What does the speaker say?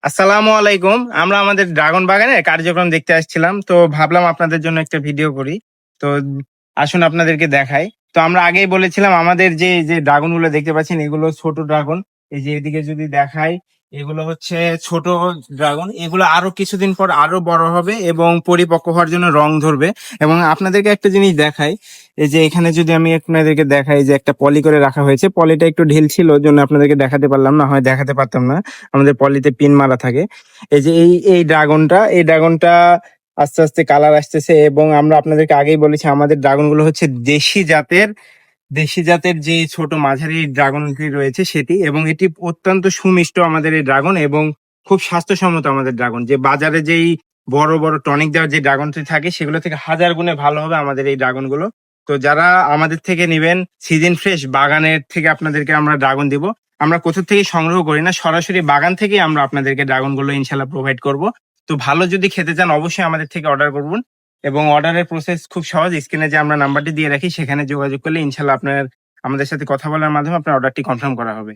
আসসালামু আলাইকুম। আমরা আমাদের ড্রাগন বাগানের কার্যক্রম দেখতে আসছিলাম। তো ভাবলাম আপনাদের জন্য একটা ভিডিও করি। তো আসুন আপনাদেরকে দেখাই। তো আমরা আগেই বলেছিলাম আমাদের যে ড্রাগন গুলো দেখতে পাচ্ছেন এগুলো ছোট ড্রাগন। এই যে এদিকে যদি দেখাই এগুলো হচ্ছে ছোট ড্রাগন। এগুলো আরো কিছুদিন পর আরো বড় হবে এবং পরিপক্ক হওয়ার জন্য রং ধরবে। এবং আপনাদেরকে একটা জিনিস দেখাই, এই যে এখানে যদি আমি আপনাদেরকে দেখাই যে একটা পলি করে রাখা হয়েছে। পলিটা একটু ঢিল ছিল জন্য আপনাদেরকে দেখাতে পারলাম না, হয় দেখাতে পারতাম না। আমাদের পলিতে পিন মারা থাকে। এই যে এই ড্রাগনটা আস্তে আস্তে কালার আসতেছে এবং আমরা আপনাদেরকে আগেই বলেছি আমাদের ড্রাগন গুলো হচ্ছে দেশি জাতের যে ছোট মাঝারি ড্রাগনটি রয়েছে সেটি, এবং এটি অত্যন্ত সুমিষ্ট আমাদের এই ড্রাগন এবং খুব স্বাস্থ্যসম্মত আমাদের ড্রাগন। যে বাজারে যেই বড় বড় টনিক দেওয়ার যে ড্রাগনটি থাকে সেগুলো থেকে হাজার গুণে ভালো হবে আমাদের এই ড্রাগন গুলো। তো যারা আমাদের থেকে নেবেন সিজন ফ্রেশ বাগানের থেকে আপনাদেরকে আমরা ড্রাগন দিব। আমরা কোথা থেকে সংগ্রহ করি না, সরাসরি বাগান থেকেই আমরা আপনাদেরকে ড্রাগন গুলো ইনশাল্লাহ প্রোভাইড করব। তো ভালো যদি খেতে চান অবশ্যই আমাদের থেকে অর্ডার করবেন। এবং অর্ডারের প্রসেস খুব সহজ, স্ক্রিনে যে আমরা নাম্বারটি দিয়ে রাখি সেখানে যোগাযোগ করলে ইনশাল্লাহ আপনার আমাদের সাথে কথা বলার মাধ্যমে আপনার অর্ডারটি কনফার্ম করা হবে।